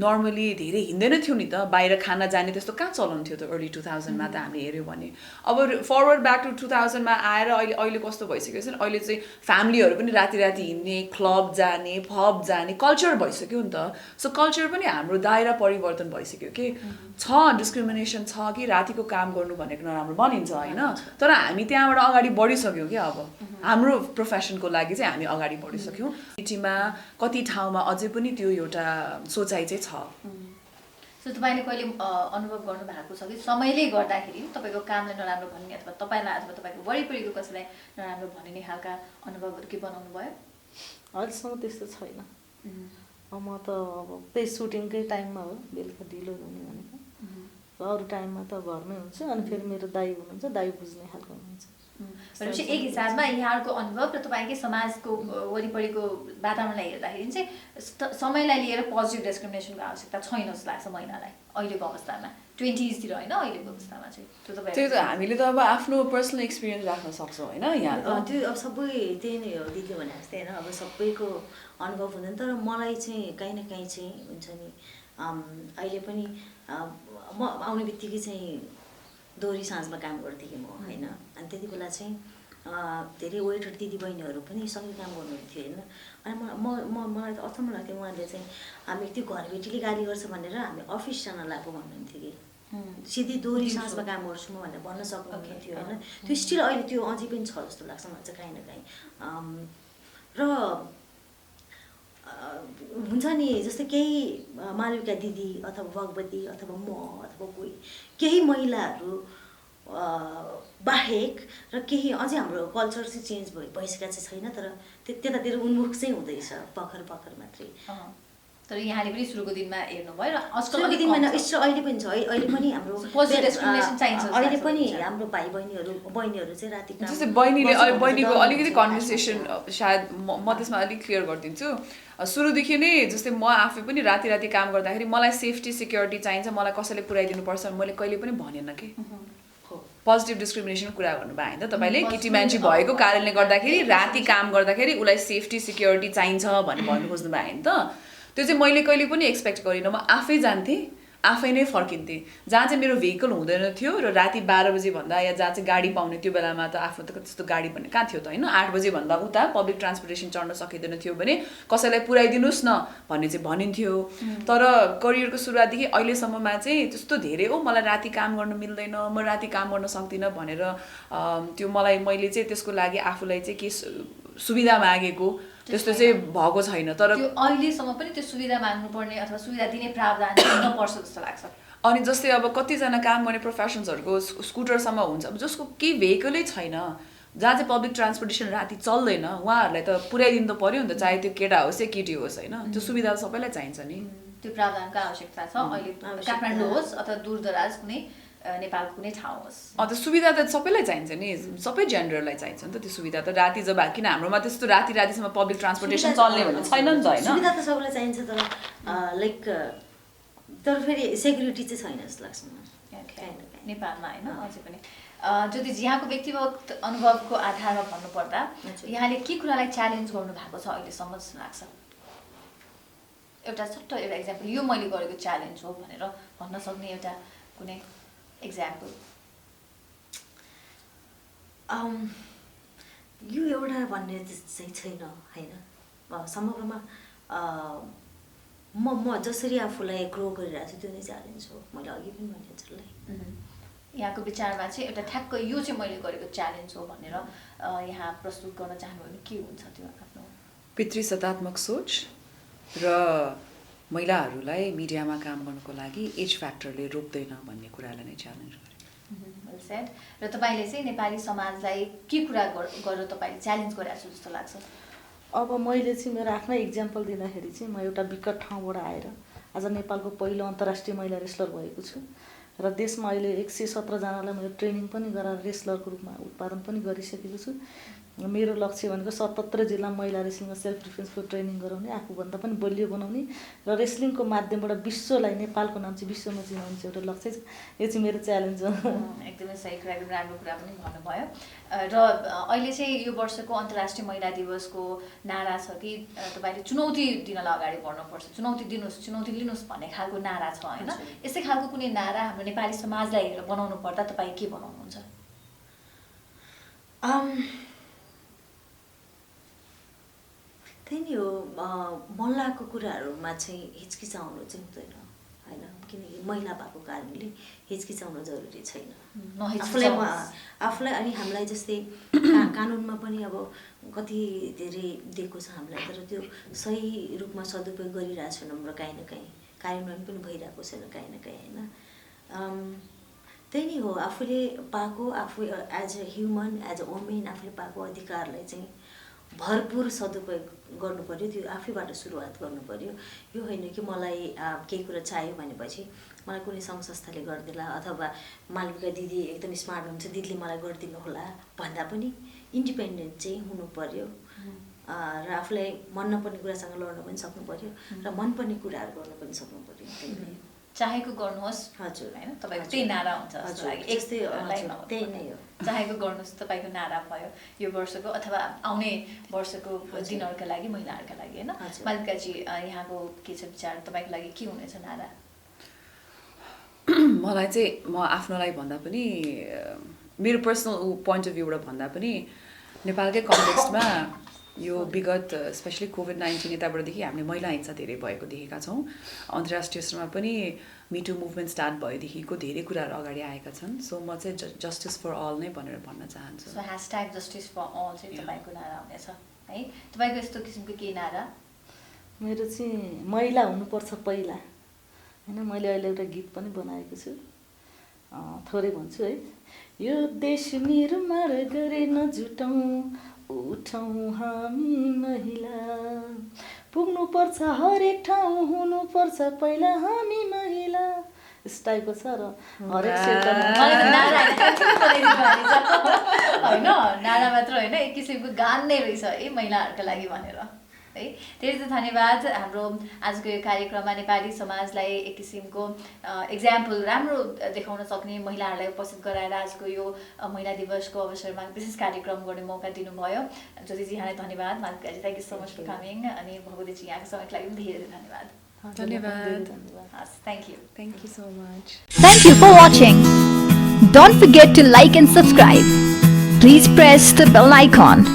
नर्मली धेरै हिँड्दैन थियौँ नि त बाहिर खाना जाने त्यस्तो कहाँ चलन थियो त अर्ली 2000मा त हामीले हेऱ्यौँ भने अब फरवर्ड ब्याक टु 2000मा आएर अहिले कस्तो भइसक्यो छ अहिले चाहिँ फ्यामिलीहरू पनि राति हिँड्ने क्लब जाने पब जाने कल्चर भइसक्यो नि त सो कल्चर पनि हाम्रो दायरा परिवर्तन भइसक्यो कि छ डिस्क्रिमिनेसन छ कि रातिको काम गर्नु भनेको नराम्रो भनिन्छ होइन तर हामी त्यहाँबाट अगाडि बढिसक्यौँ कि अब हाम्रो प्रोफेसनको लागि चाहिँ हामी अगाडि बढिसक्यौँ सिटीमा कति ठाउँमा अझै पनि त्यो एउटा सोचाइ चाहिँ छ सो तपाईँले कहिले अनुभव गर्नु भएको छ कि समयले गर्दाखेरि तपाईँको कामले नराम्रो भन्ने अथवा तपाईँलाई अथवा तपाईँको वरिपरिको कसैलाई नराम्रो भनिने खालका अनुभवहरू के बनाउनु भयो? अहिलेसम्म त्यस्तो छैन। म त अब त्यही सुटिङकै टाइममा हो बेलुका ढिलो हुने भनेको, अरू टाइममा त घरमै हुन्छु। अनि फेरि मेरो दाइ हुनुहुन्छ, दाइ बुझ्ने खालको हुनुहुन्छ। भनेपछि एक हिसाबमा यहाँहरूको अनुभव र तपाईँकै समाजको वरिपरिको वातावरणलाई हेर्दाखेरि चाहिँ समयलाई लिएर पोजिटिभ डिस्क्रिमिनेसनको आवश्यकता छैन जस्तो लाग्छ महिलालाई अहिलेको अवस्थामा, 20sतिर होइन, अहिलेको अवस्थामा चाहिँ। त्यो त हामीले त अब आफ्नो पर्सनल एक्सपिरियन्स राख्न सक्छौँ होइन यहाँ। त्यो अब सबै त्यही नै हो दिदीले भने जस्तै होइन, अब सबैको अनुभव हुँदैन। तर मलाई चाहिँ काहीँ न काहीँ चाहिँ हुन्छ नि, अहिले पनि म आउने बित्तिकै चाहिँ दोहोरी साँझमा काम गर्थेँ कि म होइन। अनि त्यति बेला चाहिँ धेरै वेटर दिदीबहिनीहरू पनि सँगै काम गर्नुहुन्थ्यो होइन। अनि मलाई त अचम्म लाग्थ्यो, उहाँले चाहिँ हामी त्यो घरबेटीले गाली गर्छ भनेर हामी अफिस जान लाग्यो भन्नुहुन्थ्यो कि सिधै दोहोरी साँझमा काम गर्छु म भनेर भन्न सक्नुहुन्थ्यो होइन। त्यो स्टिल अहिले त्यो अझै पनि छ जस्तो लाग्छ मलाई चाहिँ काहीँ न काहीँ। र हुन्छ नि जस्तै केही मालविका दिदी अथवा भगवती अथवा म अथवा कोही केही महिलाहरू बाहेक र केही अझै हाम्रो कल्चर चाहिँ चेन्ज भइसकेको चाहिँ छैन, तर त्यतातिर उन्मुख चाहिँ हुँदैछ भर्खर मात्रै। तर यहाँले पनि सुरुको दिनमा हेर्नुभयो र सुरुको दिनमा अहिले पनि छ, अहिले पनि हाम्रो अहिले पनि हाम्रो भाइ बहिनीहरू चाहिँ राति काम जस्तै बहिनीको अलिकति कन्भर्सेसन सायद म त्यसमा अलिक क्लियर गरिदिन्छु। सुरुदेखि नै जस्तै म आफै पनि राति काम गर्दाखेरि मलाई सेफ्टी सिक्योरिटी चाहिन्छ, मलाई कसैले पुऱ्याइदिनुपर्छ मैले कहिले पनि भनेन कि। पोजिटिभ डिस्क्रिमिनेसन कुरा गर्नुभयो होइन तपाईँले, केटी मान्छे भएको कारणले गर्दाखेरि राति काम गर्दाखेरि उसलाई सेफ्टी सिक्योरिटी चाहिन्छ भनेर भन्नु खोज्नु भयो होइन त। त्यो चाहिँ मैले कहिले पनि एक्सपेक्ट गरिनँ। म आफै जान्थेँ, आफै नै फर्किन्थेँ। जहाँ चाहिँ मेरो भेहिकल हुँदैन थियो र राति 12 बजी भन्दा या जहाँ चाहिँ गाडी पाउने त्यो बेलामा त आफ्नो त त्यस्तो गाडी भन्ने कहाँ थियो त होइन, 8 बजी भन्दा उता पब्लिक ट्रान्सपोर्टेसन चढ्न सकिँदैन थियो भने कसैलाई पुऱ्याइदिनुहोस् न भन्ने चाहिँ भनिन्थ्यो। तर करियरको सुरुवातदेखि अहिलेसम्ममा चाहिँ त्यस्तो धेरै हो मलाई राति काम गर्न मिल्दैन, म राति काम गर्न सक्दिनँ भनेर त्यो मैले चाहिँ त्यसको लागि आफूलाई चाहिँ के सुविधा मागेको त्यस्तो चाहिँ भएको छैन। तर त्यो अहिलेसम्म पनि त्यो सुविधा माग्नुपर्ने अथवा सुविधा दिने प्रावधान नपर्छ जस्तो लाग्छ। अनि जस्तै अब कतिजना काम गर्ने प्रोफेसन्सहरूको स्कुटरसम्म हुन्छ, अब जसको केही भेहिकलै छैन, जहाँ चाहिँ पब्लिक ट्रान्सपोर्टेसन राति चल्दैन, उहाँहरूलाई त पुऱ्याइदिनु त पर्यो नि त, चाहे त्यो केटा होस् या केटी होस् होइन। त्यो सुविधा सबैलाई चाहिन्छ नि। त्यो प्रावधानको आवश्यकता छ अहिले, काठमाडौँ होस् अथवा दूरदराज कुनै नेपालको कुनै ठाउँ होस्। त्यो सुविधा त सबैलाई चाहिन्छ नि, सबै जेन्डरलाई चाहिन्छ नि त त्यो सुविधा त। राति जब किन हाम्रोमा त्यस्तो रातिसम्म पब्लिक ट्रान्सपोर्टेसन चल्ने भन्ने छैन नि त होइन। सुविधा त सबैलाई चाहिन्छ, तर लाइक तर फेरि सेक्युरिटी चाहिँ छैन जस्तो लाग्छ मलाई नेपालमा होइन अझै पनि। ज्योति यहाँको व्यक्तिगत अनुभवको आधारमा भन्नुपर्दा यहाँले के कुरालाई च्यालेन्ज गर्नु भएको छ अहिलेसम्म जस्तो लाग्छ? एउटा इक्जाम्पल, यो मैले गरेको च्यालेन्ज हो भनेर भन्न सक्ने एउटा कुनै इक्जाम्पल? यो एउटा भन्ने चाहिँ छैन होइन। समग्रमा म जसरी आफूलाई ग्रो गरिरहेको छु त्यो नै च्यालेन्ज हो, मैले अघि पनि भने जसलाई। यहाँको विचारमा चाहिँ एउटा ठ्याक्क यो चाहिँ मैले गरेको च्यालेन्ज हो भनेर यहाँ प्रस्तुत गर्न चाहनुभयो भने के हुन्छ त्यो आफ्नो? पितृसत्तात्मक सोच र महिलाहरूलाई मिडियामा काम गर्नको लागि एज फ्याक्टरले रोक्दैन भन्ने कुरालाई नै च्यालेन्ज गरेँ। Well shed. र तपाईँले चाहिँ नेपाली समाजलाई के कुरा गरेर तपाईँले च्यालेन्ज गरेको छु जस्तो लाग्छ? अब मैले चाहिँ मेरो आफ्नै इक्जाम्पल दिँदाखेरि चाहिँ म एउटा विकट ठाउँबाट आएर आज नेपालको पहिलो अन्तर्राष्ट्रिय महिला रेस्लर भएको छु र देशमा अहिले 117जनालाई मैले ट्रेनिङ पनि गराएर रेस्लरको रूपमा उत्पादन पनि गरिसकेको छु। मेरो लक्ष्य भनेको 77 जिल्लामा महिला रेस्लिङमा सेल्फ डिफेन्सको ट्रेनिङ गराउने, आफूभन्दा पनि बलियो बनाउने र रेस्लिङको माध्यमबाट विश्वलाई, नेपालको नाम चाहिँ विश्वमा चिनाउने चाहिँ एउटा लक्ष्य छ। यो चाहिँ मेरो च्यालेन्ज हो। एकदमै सही कुरा, एकदम राम्रो कुरा पनि भन्नुभयो। र अहिले चाहिँ यो वर्षको अन्तर्राष्ट्रिय महिला दिवसको नारा छ कि तपाईँले चुनौती दिनलाई अगाडि बढ्नुपर्छ, चुनौती दिनुहोस्, चुनौती लिनुहोस् भन्ने खालको नारा छ होइन। यस्तै खालको कुनै नारा हाम्रो नेपाली समाजलाई हेरेर बनाउनु पर्दा तपाईँ के बनाउनुहुन्छ? त्यही नै हो, मल्लाको कुराहरूमा चाहिँ हिचकिचाउनु चाहिँ हुँदैन होइन, किनकि महिला भएको कारणले हिचकिचाउनु जरुरी छैन आफूलाई। अनि हामीलाई जस्तै कानुनमा पनि अब कति धेरै दिएको छ हामीलाई, तर त्यो सही रूपमा सदुपयोग गरिरहेछौँ हाम्रो काहीँ न काहीँ कार्यान्वयन पनि भइरहेको छैन काहीँ न काहीँ होइन। त्यही नै हो, आफूले पाएको आफू as a human as a women आफूले पाएको अधिकारलाई चाहिँ भरपुर सदुपयोग गर्नु पऱ्यो, त्यो आफैबाट सुरुवात गर्नु पऱ्यो। यो होइन कि मलाई केही कुरा चाहियो भनेपछि मलाई कुनै सङ्घ संस्थाले गरिदिला अथवा मालविका दिदी एकदम स्मार्ट हुनुहुन्छ दिदीले मलाई गरिदिनु होला भन्दा पनि इन्डिपेन्डेन्ट चाहिँ हुनु पऱ्यो र आफूलाई मन नपर्ने कुरासँग लड्न पनि सक्नु पऱ्यो र मनपर्ने कुराहरू गर्न पनि सक्नु पऱ्यो। चाहेको गर्नुहोस् हजुर होइन, तपाईँको त्यही नारा हुन्छ जस्तो लाग्यो। त्यस्तै त्यही नै हो, चाहेको गर्नुहोस् तपाईँको नारा भयो यो वर्षको अथवा आउने वर्षको दिनहरूका लागि महिलाहरूका लागि होइन। मालविकाजी यहाँको के छ विचार, तपाईँको लागि के हुनेछ नारा? मलाई चाहिँ म आफ्नोलाई भन्दा पनि मेरो पर्सनल पोइन्ट अफ भ्यूबाट भन्दा पनि नेपालकै कन्टेक्स्टमा यो विगत स्पेसली कोभिड-19 यताबाटदेखि हामीले महिला हिंसा धेरै भएको देखेका छौँ। अन्तर्राष्ट्रिय स्तरमा पनि मिटु मुभमेन्ट स्टार्ट भएदेखिको धेरै कुराहरू अगाडि आएका छन्। सो म चाहिँ जस्टिस फर अल नै भनेर भन्न चाहन्छु। सो # जस्टिस फर अल चाहिँ तपाईँको नारा हुनेछ है। तपाईँको यस्तो किसिमको केही नारा? मेरो चाहिँ महिला हुनुपर्छ पहिला होइन। मैले अहिले एउटा गीत पनि बनाएको छु, थोरै भन्छु है। यो देश निर्माण गरे नजुटौँ उठौँ हामी महिला, पुग्नुपर्छ हरेक ठाउँ हुनुपर्छ पहिला हामी महिला। यस टाइपको छ र हरेक क्षेत्रमा होइन, नारा मात्र होइन एक किसिमको गान नै रहेछ है महिलाहरूका लागि भनेर है। धेरै धेरै धन्यवाद। हाम्रो आजको यो कार्यक्रममा नेपाली समाजलाई एक किसिमको इक्जाम्पल राम्रो देखाउन सक्ने महिलाहरूलाई उपस्थित गराएर आजको यो महिला दिवसको अवसरमा विशेष कार्यक्रम गर्ने मौका दिनुभयो। ज्योतिजी यहाँलाई धन्यवाद, मालविकाजी thank you so much for coming, अनि भगवतीजी यहाँको समयको लागि पनि धेरै धेरै धन्यवाद। धन्यवाद। हस्, thank you. Thank you so much. Thank you for watching. Don't forget to like and subscribe. Please press the bell icon.